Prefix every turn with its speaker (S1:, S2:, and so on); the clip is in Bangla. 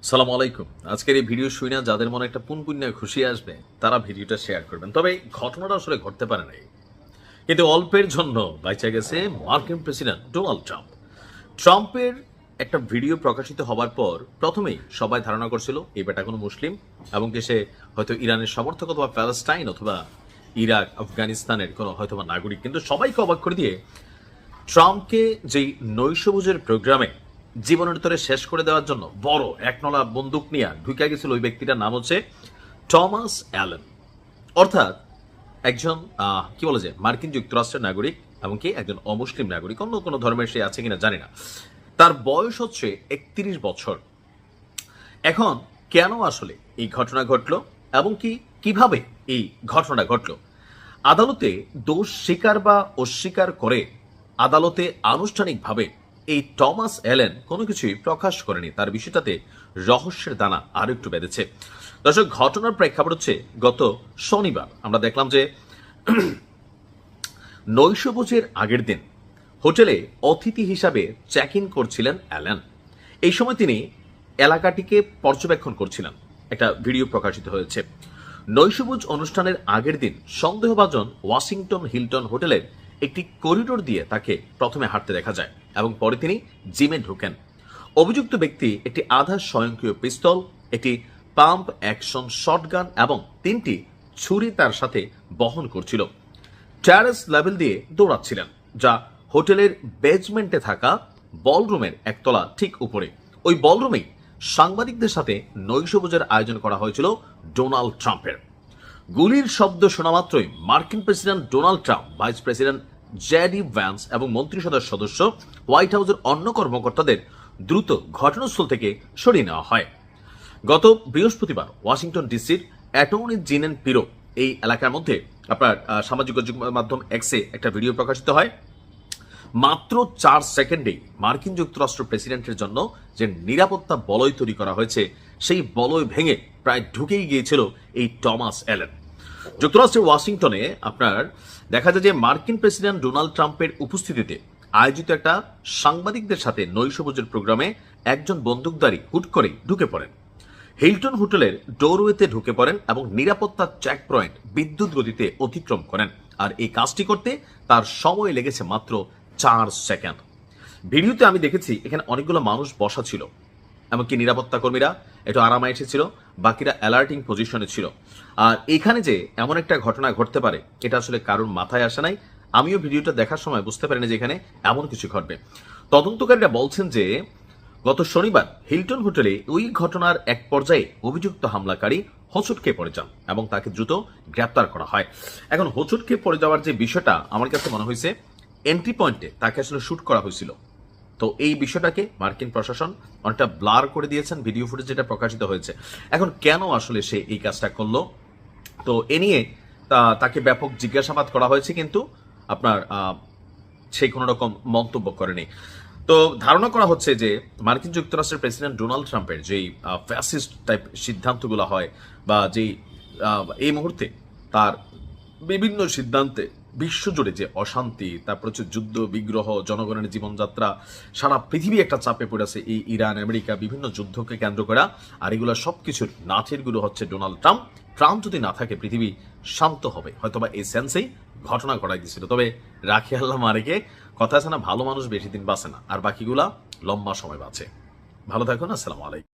S1: সালাম আলাইকুম। আজকের এই ভিডিও শুনে যাদের মনে একটা পুনপুণ্যে খুশি আসবে তারা ভিডিওটা শেয়ার করবেন। তবে ঘটনাটা আসলে ঘটতে পারে নাই, কিন্তু অল্পের জন্য বাইচা গেছে মার্কিন প্রেসিডেন্ট ডোনাল্ড ট্রাম্প। ট্রাম্পের একটা ভিডিও প্রকাশিত হবার পর প্রথমেই সবাই ধারণা করছিল এই বেটা কোনো মুসলিম এবং কি সে হয়তো ইরানের সমর্থক অথবা প্যালেস্টাইন অথবা ইরাক আফগানিস্তানের কোনো হয়তো নাগরিক। কিন্তু সবাইকে অবাক করে দিয়ে ট্রাম্পকে যেই নৈশভোজের প্রোগ্রামে জীবনের তরে শেষ করে দেওয়ার জন্য বড় একনলা বন্দুক নিয়ে ঢুকে গেছিল ওই ব্যক্তিটার নাম হচ্ছে টমাস অ্যালেন। অর্থাৎ একজন কি বলে যে মার্কিন যুক্তরাষ্ট্রের নাগরিক এমনকি একজন অমুসলিম নাগরিক, অন্য কোনো ধর্মের সে আছে কিনা জানি না। তার বয়স হচ্ছে 31 বছর। এখন কেন আসলে এই ঘটনা ঘটলো এবং কিভাবে এই ঘটনা ঘটলো, আদালতে দোষ স্বীকার বা অস্বীকার করে আদালতে আনুষ্ঠানিকভাবে এই টমাস অ্যালেন কোনো কিছুই প্রকাশ করেনি। তার বিষয়টাতে রহস্যের দানা আরো একটু বেঁধেছে। দর্শক, ঘটনার প্রেক্ষাপট হচ্ছে গত শনিবার আমরা দেখলাম যে নৈশভোজের আগের দিন হোটেলে অতিথি হিসাবে চেক ইন করছিলেন অ্যালেন। এই সময় তিনি এলাকাটিকে পর্যবেক্ষণ করছিলেন। একটা ভিডিও প্রকাশিত হয়েছে। নৈশভোজ অনুষ্ঠানের আগের দিন সন্দেহভাজন ওয়াশিংটন হিলটন হোটেলের একটি করিডোর দিয়ে তাকে প্রথমে হাঁটতে দেখা যায় এবং পরে তিনি জিমে ঢোকেন। অভিযুক্ত ব্যক্তি একটি আধা স্বয়ংক্রিয় পিস্তল, একটি পাম্প অ্যাকশন শটগান এবং 3টি ছুরি তার সাথে বহন করছিল। টেরেস লেভেল দিয়ে দৌড়াচ্ছিলেন, যা হোটেলের বেজমেন্টে থাকা বলরুমের একতলা ঠিক উপরে। ওই বলরুমেই সাংবাদিকদের সাথে নৈশভোজের আয়োজন করা হয়েছিল ডোনাল্ড ট্রাম্পের। গুলির শব্দ শোনা মাত্রই মার্কিন president Donald Trump, vice president JD Vance এবং মন্ত্রিসভার সদস্য, হোয়াইট হাউসের অন্য কর্মকর্তাদের দ্রুত ঘটনাস্থল থেকে সরিয়ে নেওয়া হয়। গত বৃহস্পতিবার ওয়াশিংটন ডিসির অ্যাটর্নি জেনারেল পিরো এই এলাকার মধ্যে আপনার সামাজিক মাধ্যম এক্সে একটা ভিডিও প্রকাশিত হয়। মাত্র 4 সেকেন্ডেই মার্কিন যুক্তরাষ্ট্র প্রেসিডেন্টের জন্য যে নিরাপত্তা বলয় তৈরি করা হয়েছে সেই বলয় ভেঙে প্রায় ঢুকেই গিয়েছিল এই টমাস অ্যালেন। যুক্তরাষ্ট্রের ওয়াশিংটনে আপনার দেখা যায় যে মার্কিন প্রেসিডেন্ট ডোনাল্ড ট্রাম্পের উপস্থিতিতে আয়োজিত একটা সাংবাদিকদের সাথে নৈশভোজের প্রোগ্রামে একজন বন্দুকধারী হুট করে ঢুকে পড়েন। হিলটন হোটেলের ডোরওয়েতে ঢুকে পড়েন এবং নিরাপত্তা চেক পয়েন্ট বিদ্যুৎ গতিতে অতিক্রম করেন। আর এই কাজটি করতে তার সময় লেগেছে মাত্র 4 সেকেন্ড। ভিডিওতে আমি দেখেছি এখানে অনেকগুলো মানুষ বসা ছিল, এমনকি নিরাপত্তা কর্মীরা একটু আরামে এসেছিল, বাকিরা অ্যালার্টিং পজিশনে ছিল। আর এখানে যে এমন একটা ঘটনা ঘটতে পারে এটা আসলে কারোর মাথায় আসে নাই। আমিও ভিডিওটা দেখার সময় বুঝতে পারিনি যে এখানে এমন কিছু ঘটবে। তদন্তকারীরা বলছেন যে গত শনিবার হিলটন হোটেলে ওই ঘটনার এক পর্যায়ে অভিযুক্ত হামলাকারী হোঁচট খেয়ে পড়ে যান এবং তাকে দ্রুত গ্রেপ্তার করা হয়। এখন হোঁচট খেয়ে পড়ে যাওয়ার যে বিষয়টা আমার কাছে মনে হয়েছে এন্ট্রি পয়েন্টে তাকে আসলে শুট করা হয়েছিল। তো এই বিষয়টাকে মার্কিন প্রশাসন অনেকটা ব্লার করে দিয়েছেন ভিডিও ফুটেজ যেটা প্রকাশিত হয়েছে। এখন কেন আসলে সে এই কাজটা করলো, তো এ নিয়ে তাকে ব্যাপক জিজ্ঞাসাবাদ করা হয়েছে, কিন্তু আপনার সেই কোনো রকম মন্তব্য করেনি। তো ধারণা করা হচ্ছে যে মার্কিন যুক্তরাষ্ট্রের প্রেসিডেন্ট ডোনাল্ড ট্রাম্পের যেই ফ্যাসিস্ট টাইপ সিদ্ধান্তগুলো হয় বা যেই এই মুহূর্তে তার বিভিন্ন সিদ্ধান্তে বিশ্বজুড়ে যে অশান্তি, তারপর হচ্ছে যুদ্ধ বিগ্রহ, জনগণের জীবনযাত্রা, সারা পৃথিবী একটা চাপে পড়েছে এই ইরান আমেরিকা বিভিন্ন যুদ্ধকে কেন্দ্র করা। আর এগুলো সবকিছুর নাথের গুরু হচ্ছে ডোনাল্ড ট্রাম্প। ট্রাম্প যদি না থাকে পৃথিবী শান্ত হবে, হয়তোবা এই সেন্সেই ঘটনা ঘটাই দিছিল। তবে রাখি আল্লাহ মারেকে, কথা আছে না, ভালো মানুষ বেশি দিন বাঁচে না, আর বাকিগুলা লম্বা সময় বাঁচে। ভালো থাকুন, আসসালামু আলাইকুম।